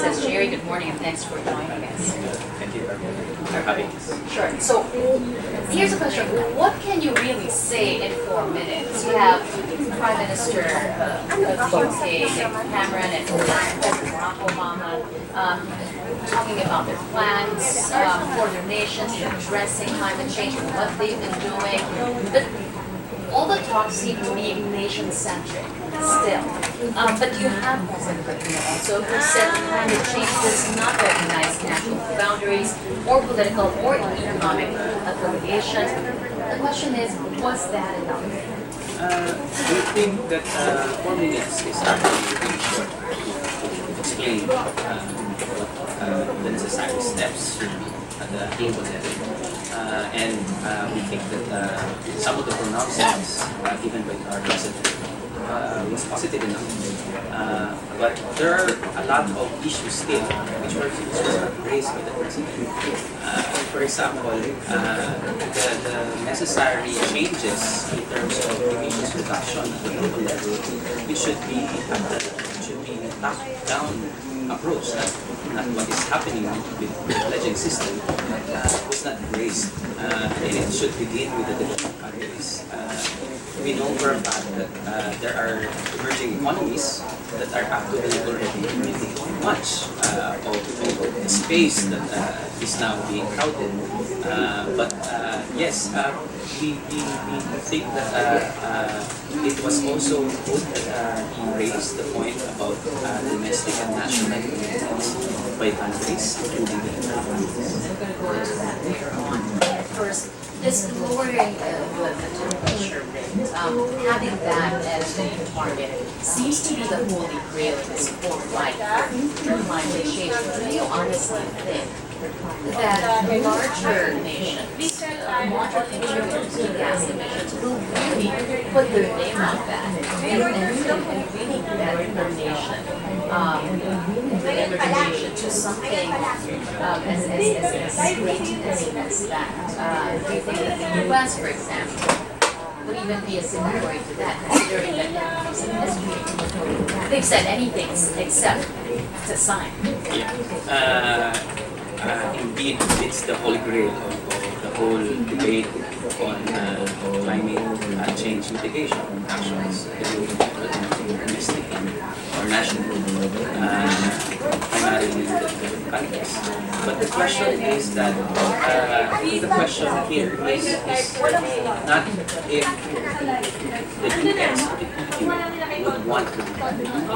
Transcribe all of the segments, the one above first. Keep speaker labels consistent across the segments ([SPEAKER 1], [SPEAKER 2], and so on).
[SPEAKER 1] Arances. Gerry, good morning and thanks for joining us.
[SPEAKER 2] Thank you for having us.
[SPEAKER 1] Sure. So here's a question. What can you really say in 4 minutes? You have Prime Minister of the UK, David Cameron, and President Barack Obama talking about their plans for their nations, addressing climate change and what they've been doing. But all the talks seem to be nation-centric still. But you have President Pnoy also who said climate change does not recognize national boundaries or political or economic affiliations. The question is, was that enough?
[SPEAKER 2] We think that 4 minutes is actually really short to explain what the necessary steps should be at the global level. And we think that some of the pronouncements given by our president was positive enough. But there are a lot of issues still which were raised by the president. For example, the necessary changes in terms of emissions reduction at the global level, it should be a top-down approach, not what is happening with the pledging system was not raised, and it should begin with the developing countries. We know for a fact that there are emerging economies that are actually already emitting much of the space that is now being crowded. But yes, we think that it was also good that he raised the point about domestic and national commitments by countries, including the
[SPEAKER 1] I'm going to go into that later on. First, this lowering the temperature rate, having that as the target seems to be the holy grail in this whole fight for climate change. Do you honestly think that larger nations, larger contributors to gas emissions will really put their name on that and really get their nation, the nation to something as great as that? Do you think that the U.S., for example, would even be a signatory to that, considering that they've said anything except to sign?
[SPEAKER 2] Indeed, it's the holy grail of the whole debate on climate change mitigation actions, domestic or national, primarily in the countries. But the question is that the question here is not if the US or the EU would want to. I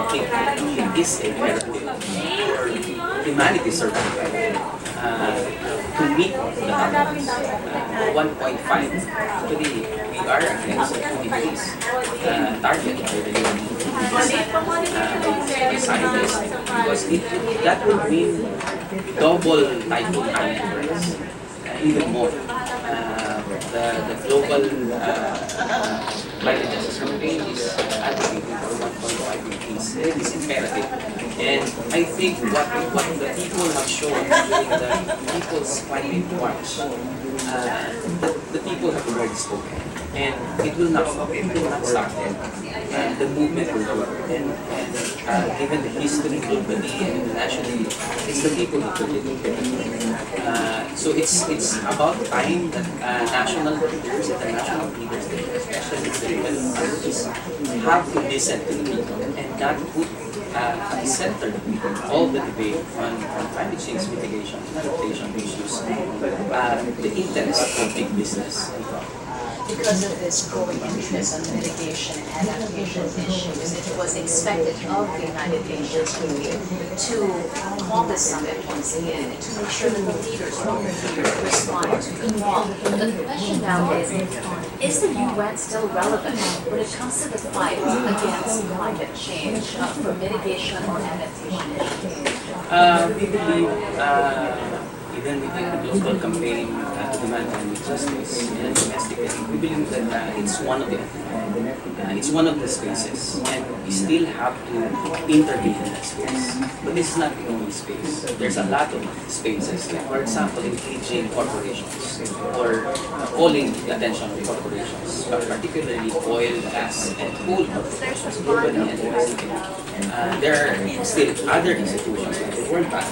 [SPEAKER 2] think it is imperative for humanity's survival to meet the targets. 1.5. Actually, we are against the 2 degrees target by the UN scientists, because that would mean double typhoon categories, even more. The global climate justice campaign is advocating for 1.5 degrees. It is imperative. And I think what the people have shown during the People's Climate March, the people have already spoken. And it will not stop there. The movement will go. And given the history globally and internationally, it's the people who put it. So it's about time that national leaders, international leaders, especially the developed countries, have to listen to the people and not put at the center all the debate on climate change mitigation and adaptation issues, the interest of big business.
[SPEAKER 1] Because of this growing interest on mitigation and adaptation issues, it was expected of the United Nations to call this summit once again and to make sure that the leaders, local leaders, respond to the call. But the question now is the UN still relevant when it comes to the fight against climate change for mitigation or adaptation issues?
[SPEAKER 2] We believe even within the global campaign to demand climate justice and domestically, we believe that it's one of the spaces, and we still have to intervene in that space. But this is not the only space. There's a lot of spaces. Like for example, engaging corporations or calling the attention of corporations, particularly oil, gas, and coal corporations globally and domestically. There are still other institutions like World Bank,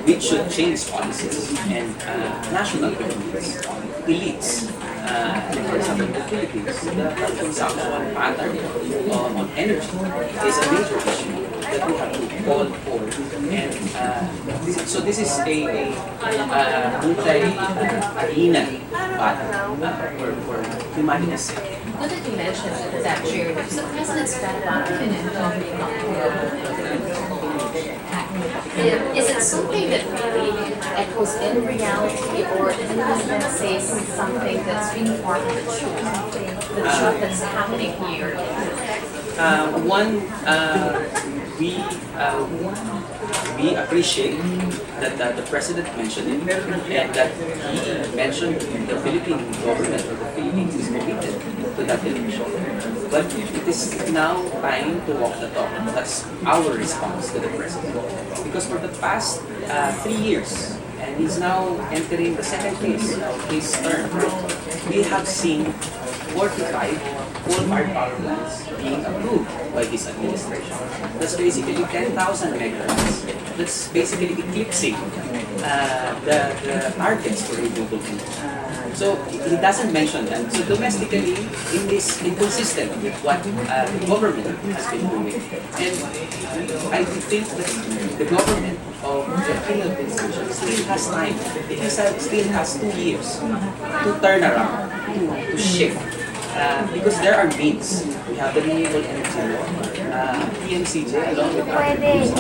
[SPEAKER 2] which should change policies and national governments, elites. For example, in the Philippines, the consumption pattern on energy is a major issue that we have to call for. And this is a multi-arena battle for humanity's sake.
[SPEAKER 1] Good that you mentioned that, Gerry, because the president spent about a minute talking about is it something that really echoes in reality, or is it just going to say something that's really far from the truth that's happening here?
[SPEAKER 2] We appreciate that the president mentioned it and that he mentioned the Philippine government or the Philippines is committed to that election. But it is now time to walk the talk. That's our response to the president. Because for the past 3 years, and he's now entering the second phase of his term, we have seen 45 coal-fired power plants being approved by this administration. That's basically 10,000 megawatts. That's basically eclipsing the targets for renewable energy. So he doesn't mention that. So domestically, in this inconsistent with what the government has been doing. And I think that the government of the Philippine administration still has time. It still has 2 years to turn around, to shift. Because there are means. We have the renewable energy law, PMCJ, along with other groups,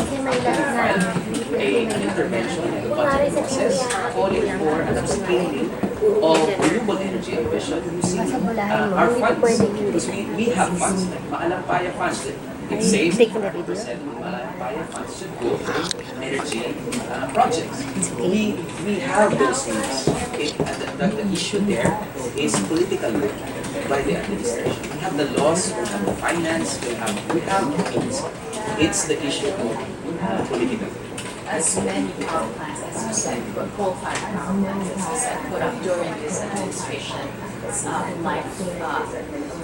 [SPEAKER 2] filed an intervention in the budget process calling for an upscaling of renewable energy ambition using our funds. Because we have funds, like Maalampaya funds, it says 100% of Maalampaya funds should go to energy projects. We have those needs. The issue there is political will by the administration. We have the laws, we have the finance, we have the means. It's the issue of political.
[SPEAKER 1] As many power plants, as you said, coal-fired power plants, as you said, put up during this administration,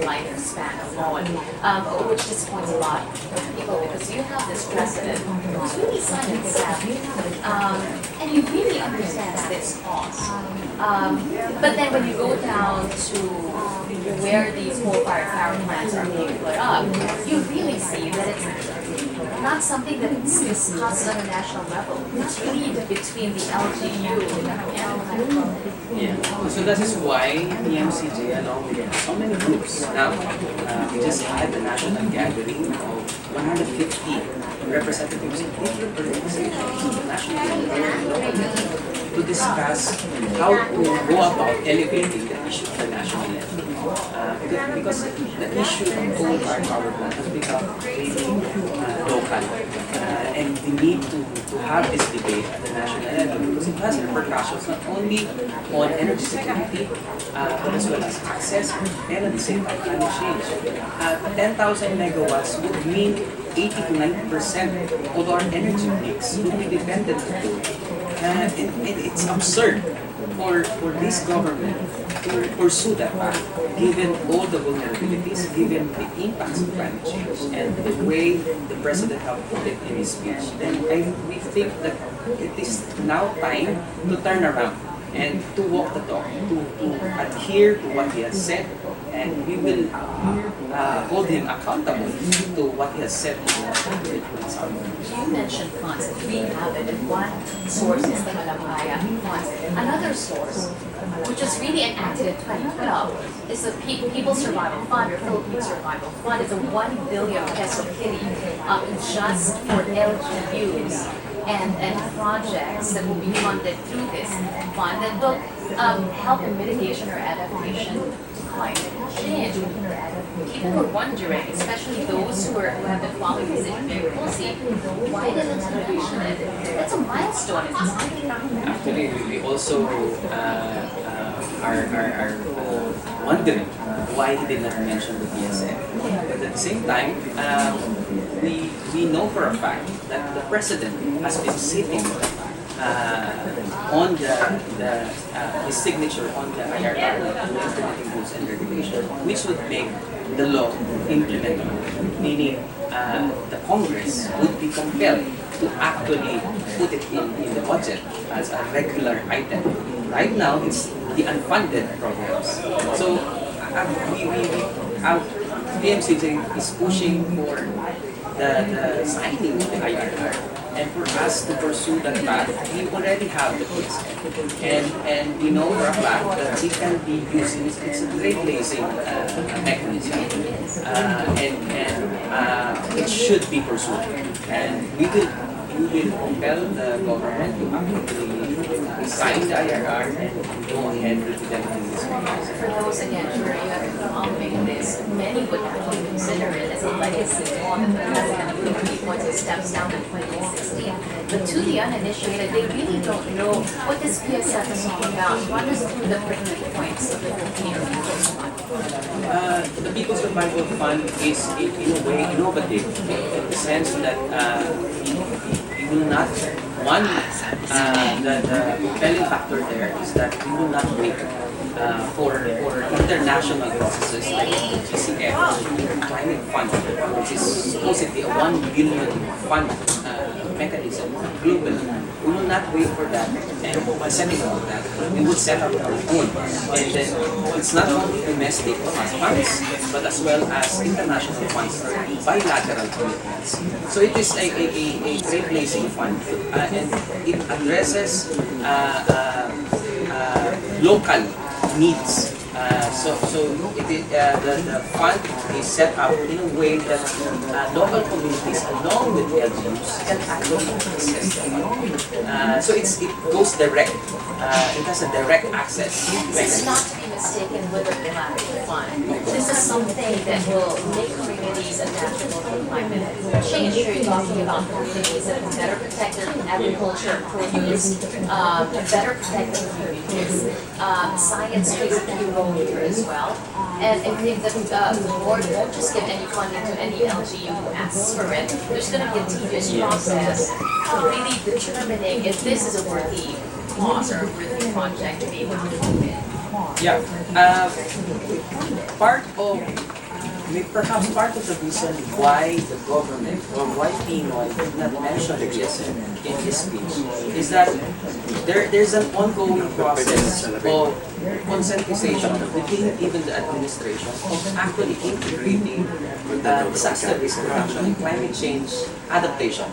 [SPEAKER 1] lifespan alone, which disappoints a lot of people because you have this president who's really silent savvy, and he really understands this cause. But then when you go down to where these coal-fired power plants are being put up, you really see that it's not something that is discussed on a national level. It's really between the LGU and the PMCJ.
[SPEAKER 2] Yeah. So that is why PMCJ, along with so many groups, now we just had the national gathering of 150 representatives of different organizations, national to discuss how to go about elevating the issue of the national level. Because the issue of coal-fired power plant has become really local. And we need to have this debate at the national level because it has repercussions not only on energy security, but as well as access and at the same time climate change. 10,000 megawatts would mean 80 to 90% of our energy mix would be dependent on coal. And it's absurd for this government to pursue that path, given all the vulnerabilities, given the impacts of climate change, and the way the president has put it in his speech. Then we think that it is now time to turn around and to walk the talk, to adhere to what he has said, and we will hold him accountable to what he has said in the
[SPEAKER 1] You mentioned funds. We have it, and one source is the Malampaya funds. Another source, which is really enacted in 2012, is the People's Survival Fund, or Philippine Survival Fund. It's a 1 billion peso kitty just for LGUs and projects that will be funded through this fund that will help in mitigation or adaptation to climate change. People are wondering, especially those who have been following this issue very closely, why didn't he mention it? That's a milestone in time.
[SPEAKER 2] Actually, we also are wondering why he did not mention the PSF. But at the same time, we know for a fact that the president has been sitting on his signature on the IRR, implementing rules and regulations, which would make the law implementable, meaning the Congress would be compelled to actually put it in the budget as a regular item. Right now, it's the unfunded programs. So our PMCJ is pushing for the signing of the IRR. And for us to pursue that path, we already have the place. And we know for a fact that it can be used, it's a trailblazing mechanism. And it should be pursued. And we will compel the government to actually sign the IRR and go ahead with the this mechanism.
[SPEAKER 1] For those again who are young following this, many would actually consider it as a legacy law that the president approved once he steps down in 2016. But to the uninitiated, they really don't know what this PSF is all about. Run us through the pertinent points of the Filipino People's Fund.
[SPEAKER 2] The People's Survival Fund is in a way innovative in the sense that we will not, the compelling factor there is that we will not wait for international processes like the GCF, Climate Fund, which is supposedly a 1 billion fund mechanism globally. We will not wait for that, and by setting up that, we will set up our own. And then it's not only domestic funds, but as well as international funds or bilateral commitments. So it is a trailblazing fund, and it addresses local needs. So it is, the fund is set up in a way that local communities, along with LGUs, can actually access the fund. So it goes direct. It has a direct access.
[SPEAKER 1] This is not to be mistaken with a collaborative fund. This is something that will make communities adaptable to climate change. You're talking about communities that can better protect their agriculture, produce, better protect their communities. Science plays a key role here as well. And I think that the board won't just give any funding to any LGU who asks for it. There's going to be a tedious process of really determining if this is a worthy cause or a worthy project to be able to move in.
[SPEAKER 2] Yeah. Perhaps part of the reason why the government or why Pnoy did not mention PSF in his speech is that there's an ongoing process of conscientization within even the administration of actually integrating disaster risk reduction and climate change adaptation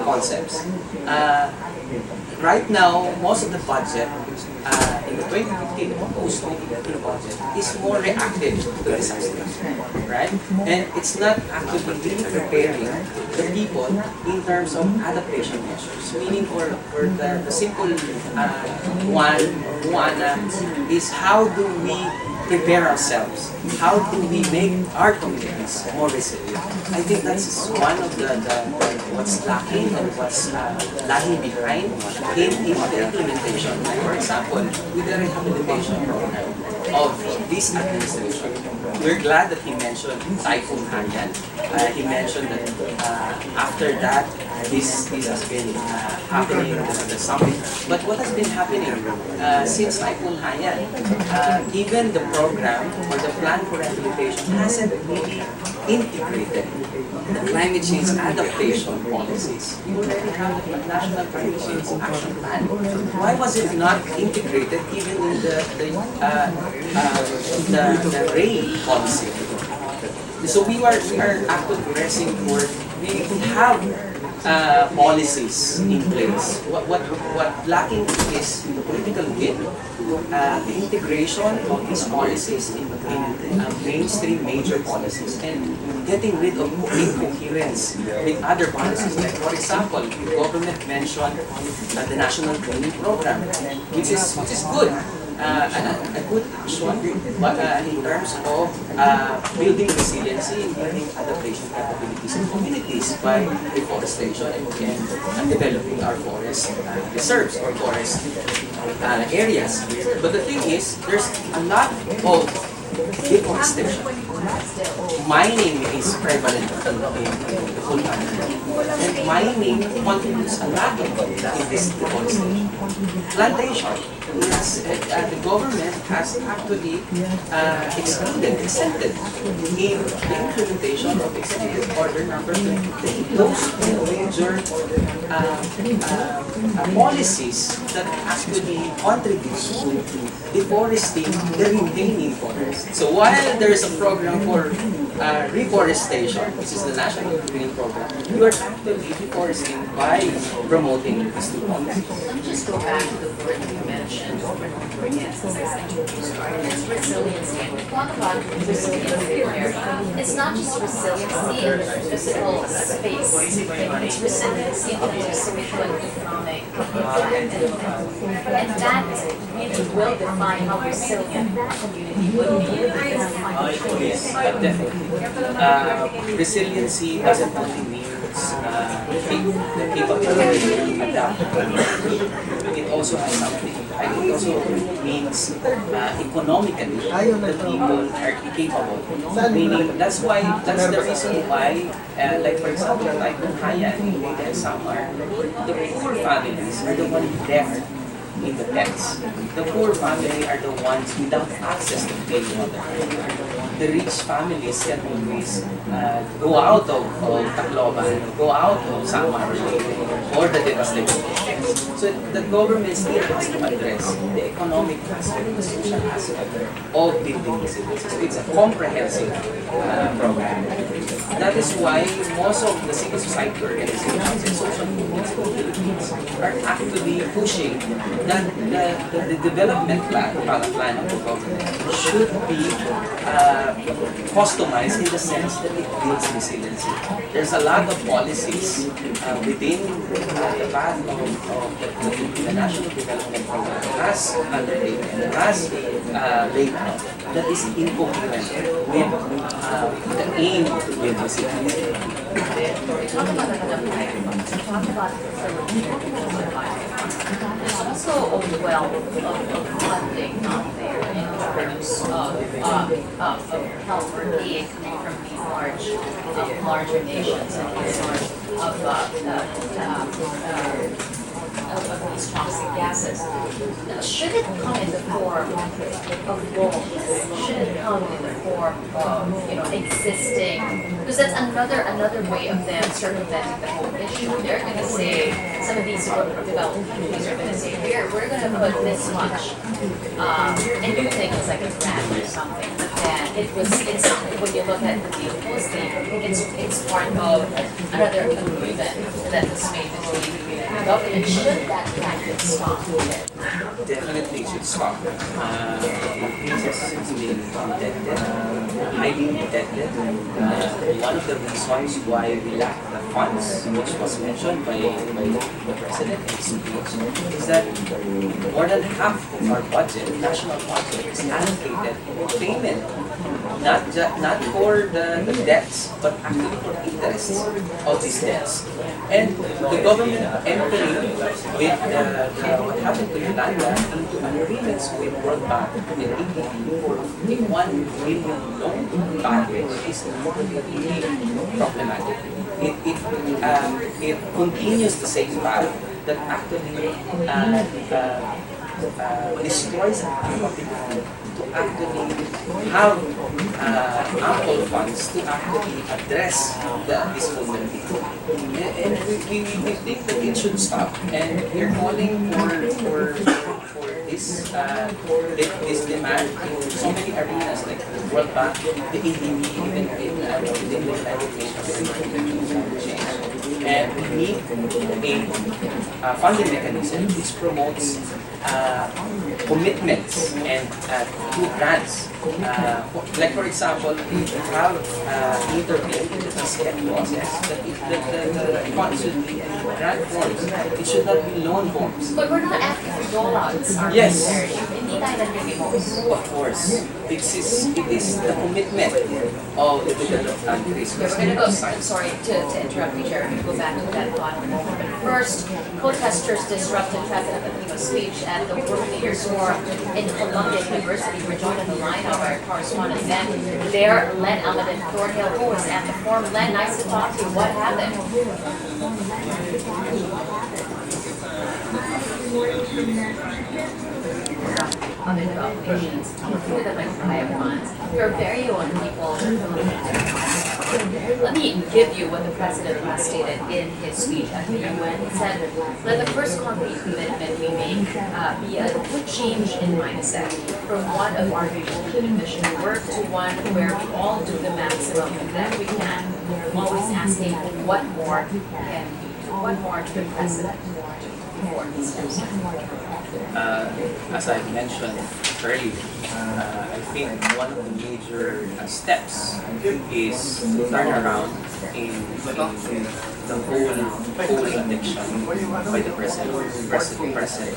[SPEAKER 2] concepts. Right now, most of the budget in the 2015 post-2015 budget is more reactive to disasters, right? And it's not actually really preparing the people in terms of adaptation measures. Meaning, for the simple one is how do we prepare ourselves? How do we make our communities more resilient? I think that's one of the what's lacking and what's lagging behind in the implementation. For example, with the rehabilitation program of this administration, we're glad that he mentioned Typhoon Haiyan. He mentioned that after that, this has been happening at the summit. But what has been happening since Typhoon Haiyan, even the program or the plan for rehabilitation hasn't really integrated the climate change adaptation policies. We already have the National Climate Change Action Plan. Why was it not integrated even in the rain policy? So we are actually pressing for, we have policies in place. What lacking is the political will, the integration of these policies in mainstream major policies, and getting rid of incoherence with other policies. Like, for example, the government mentioned the National Training Program, which is good. A good action, but in terms of building resiliency and building adaptation capabilities in communities by reforestation and developing our forest reserves or forest areas. But the thing is, there's a lot of deforestation mining is prevalent in the whole country. And mining contributes a lot in this deforestation. Plantation is, the government has actually exempted in the implementation of Executive Order number 23. Those two major policies that actually contribute to deforesting the remaining forest. So while there is a program for reforestation, which is the National Green Program, you are actively deforesting by promoting these two policies.
[SPEAKER 1] Let me just go back to the word you mentioned over and over again since I sent you to start. It's resiliency. And we talk about resiliency here. It's not just resiliency in the physical space. It's resiliency in the social and economic and that really will define how resilient a community would be in climate change.
[SPEAKER 2] Yes, definitely. Resiliency doesn't only mean the capability to adapt. It also has something. It also means economically the people are capable. Meaning that's the reason why, like for example, like Haya and Samar, the poor families are the ones left in the tents. The poor family are the ones without access to clean water. The rich families can always go out of Tacloban, go out of Samar or the devastated areas. So the government still has to address the economic aspect, the social aspect of building resilience. So it's a comprehensive program. That is why most of the civil society organizations and social movements in the Philippines are actively pushing that the development plan of the government should be customized in the sense that it builds resiliency. There's a lot of policies within the path of the National Development Program has undertaken, has laid out that is incongruent with the aim to build resiliency.
[SPEAKER 1] We talk about the plan, we talk about the facility. There's also a wealth of funding out there in terms of help or aid coming from these larger nations and these of these toxic gases. Should it come in the form of loans? Should it come in the form of existing? Because that's another way of them circumventing the whole issue. They're going to say some of these developed countries are going to say we're going to put this much, and you think it's like a grant or something. But then it's when you look at the deal closely, it's part of another agreement that was made between the government. Should that practice stop?
[SPEAKER 2] Definitely should stop. Has been indebted, highly indebted. One of the reasons why we lack the funds, which was mentioned by the President in his speech, is that more than half of our budget, national budget, is allocated for payment, not for the debts, but actually for interests of these debts. And the government entering with what happened to Yolanda into agreements with World Bank and ADB for a $1 billion loan package is really problematic. It continues the same path that actually destroys our capacity to actually have ample funds to actually address this vulnerability. And we think that it should stop. And we're calling for this demand in so many arenas like the World Bank, the ADB, even in the United Nations. And we need a funding mechanism which promotes commitments and good grants. Like for example, we have intervened in the PCF process that the funds should be in grant forms. It should not be loan forms.
[SPEAKER 1] But we're not asking for dollars.
[SPEAKER 2] Yes.
[SPEAKER 1] Hindi tayo nagbibigos.
[SPEAKER 2] Of course. It is the commitment of the developed countries.
[SPEAKER 1] We're going to go, I'm sorry to interrupt you, Gerry. We're going to go back to that thought in a moment. But first, protesters disrupted President Aquino's speech at the World Leaders Forum in Columbia University. We're joined on the line by our correspondent Len there. Len Almaden Thornhill, who was at the forum. Len, nice to talk to you. What happened? Other nations, including the private ones, your very own people. Let me give you what the president stated in his speech at the UN. He said, "Let the first concrete commitment we make be a change in mindset from one of arguing division work to one where we all do the maximum that we can, always asking what more can we do, what more to the president before he steps in."
[SPEAKER 2] As I mentioned earlier, I think one of the major steps is to turn around in the whole addiction by the present administration.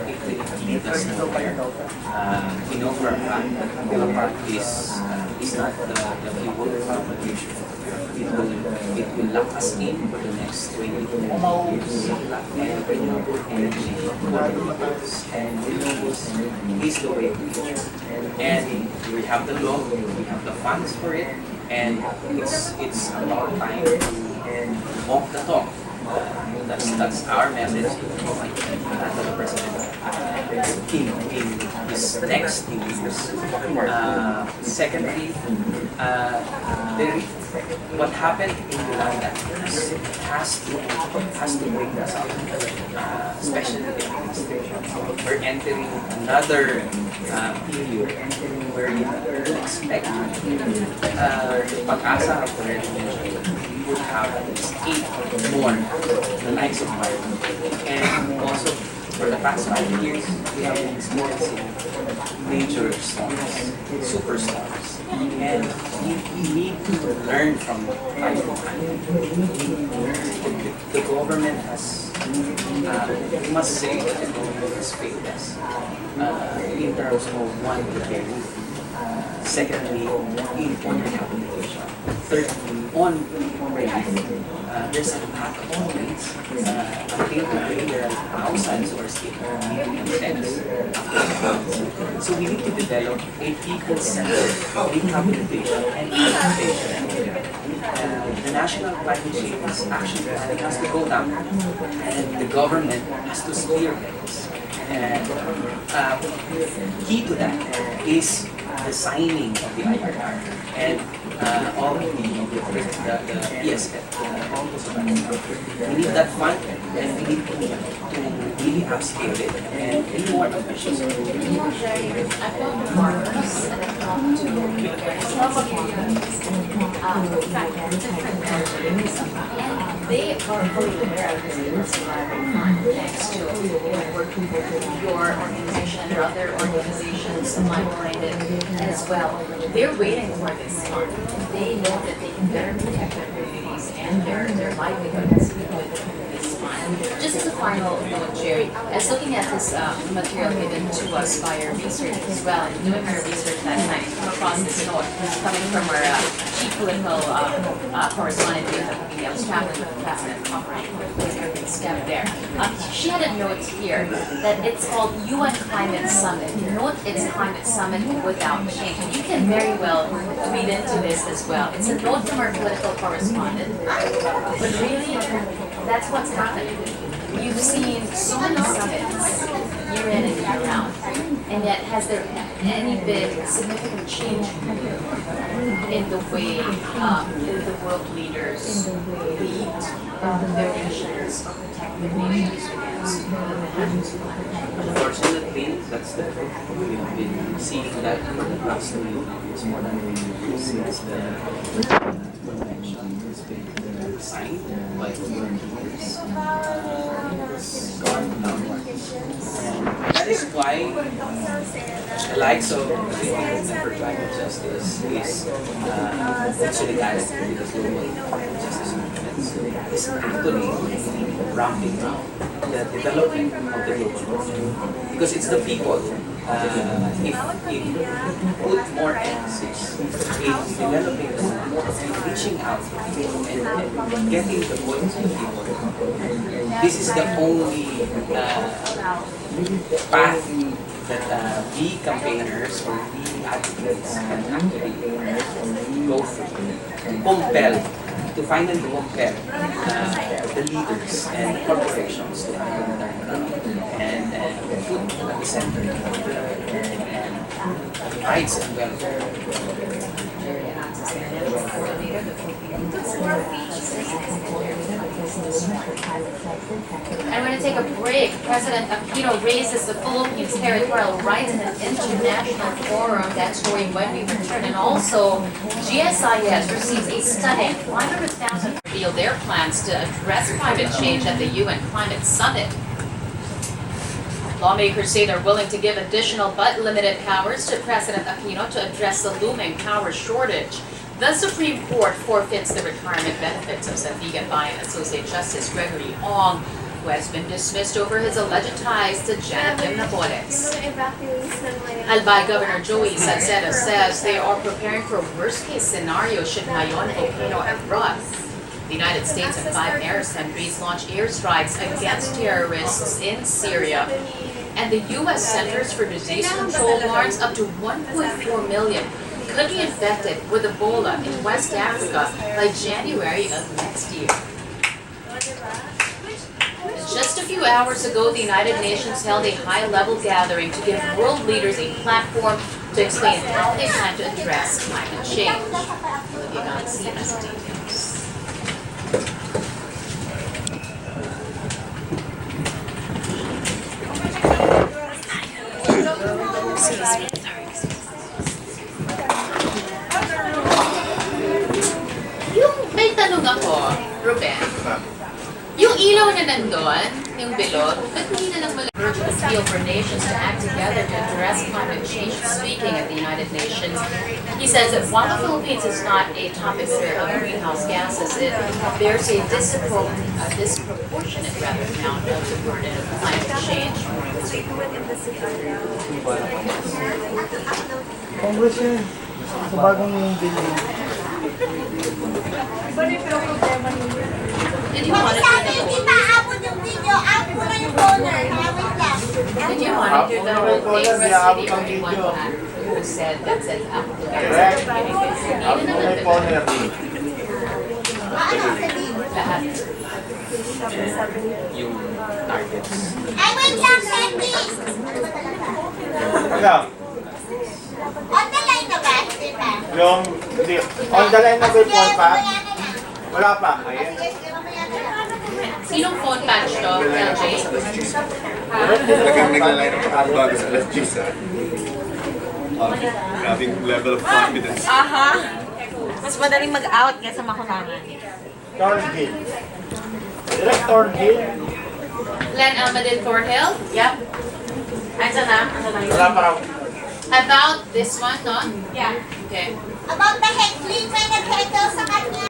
[SPEAKER 2] It will lead us nowhere. We know for a fact that is not the fuel of the future. It will lock us in for the next 20 years. And renewable energy and renewables is the way of the future. And we have the law, we have the funds for it, and it's about time to walk the talk. That's our message to the president in his next few years. Secondly, what happened in Uganda has to wake us up, especially the administration. We're entering another period where you expect the pag-asa of the revolution would have at least 8 more the likes of Martin. And also, for the past 5 years, we have been experiencing major storms, superstorms. And we need to learn from time to time. The government has, we must say that the government has failed us in terms of one, preparing. Secondly, in on rehabilitation. Thirdly, on relief. There's a lot of complaints. Until today, there are thousands who are still living in tents. So we need to develop a people-centered rehabilitation and rehabilitation. The National Climate Change Action Plan has to go down, and the government has to spearhead this. And key to that is the signing of the IRR and all of the PSF. We need that fund, and we need to really upscale it and be more ambitious.
[SPEAKER 1] I've talked to farmers and I've talked to different countries, and they are fully aware of this survival fund thanks to working with your organization and other organizations like-minded as well. They're waiting for this fund. They know that they can better protect their communities and their livelihoods with this fund. Just as a final note, Gerry, as looking at this material given to us by our research as well, and doing our research that night, come across this note coming from our chief political correspondent, I was traveling with the president, covering every step there. She had a note here that it's called UN Climate Summit. Note it's Climate Summit without change. And you can very well read into this as well. It's a note from our political correspondent, but really, that's what's happened. You've seen so many summits year in and year out, and yet has there any been significant change in the way the world leaders lead their nations or protect their nations against
[SPEAKER 2] Unfortunately, that's the truth. We've been seeing that for the past 2 years, more than 2 years since the convention has been signed by the world leaders. It's gone downwards. And that is why the likes of the Movement for Climate Justice is solidarity with the global climate justice movement is actually ramping up the development of the global movement. Because it's the people if put more emphasis in developing more, reaching out to people and getting the voice of people, this is the only path that we campaigners or we advocates can actually go through. Compel, to finally compel the leaders and corporations to and put at the center rights and welfare.
[SPEAKER 1] Gerry Arances, the national coordinator, the Philippine And we're going to take a break. President Aquino raises the Philippines' territorial rights in an international forum. That story when we return. And also, GSIS receives a stunning $500,000 to reveal their plans to address climate change at the UN Climate Summit. Lawmakers say they're willing to give additional but limited powers to President Aquino to address the looming power shortage. The Supreme Court forfeits the retirement benefits of Sandigan Bayan Associate Justice Gregory Ong, who has been dismissed over his alleged ties to Janet Lim Napoles. Albay Governor Joey Salcedo says they are preparing for a worst-case scenario should Mayon volcano erupt. The United States and 5 Arab countries launch airstrikes against terrorists in Syria. And the U.S. Centers for Disease Control warns up to 1.4 million could be infected with Ebola in West Africa by January of next year. Just a few hours ago, the United Nations held a high-level gathering to give world leaders a platform to explain how they plan to address climate change. Looking on CNS details. May tanong ako, Ruben. Yung ilaw na nandun, yung bilog, ba't hindi na lang urgent appeal for nations to act together to address climate change? Speaking at the United Nations, he says that while the Philippines is not a top emitter of greenhouse gases, it bears a disproportionate amount of the burden of climate change.
[SPEAKER 3] Congressman, sa bagong building.
[SPEAKER 1] Did you want to do the whole? Did you want to do the whole thing, Recipe, or you want that? Who said that says
[SPEAKER 3] Correct.
[SPEAKER 1] lahat.
[SPEAKER 2] Yung targets.
[SPEAKER 3] Ano? Yung, on the line na before pa? Wala pa. Ayan.
[SPEAKER 1] Sinong phone patch to, LJ?
[SPEAKER 4] Naglalay ng pag-bago sa alas 10 grabing level of confidence.
[SPEAKER 5] Aha. Mas madaling mag-out kaysa makulangan.
[SPEAKER 3] Thornhill. Direct Thornhill.
[SPEAKER 1] Len Almadin Thornhill? Yep. Andiyan na? Ano na yun?
[SPEAKER 3] Wala pa raw.
[SPEAKER 1] About this one, no?
[SPEAKER 5] Yeah.
[SPEAKER 1] Okay.
[SPEAKER 6] About the heckling, may nag-heckle sa kanya.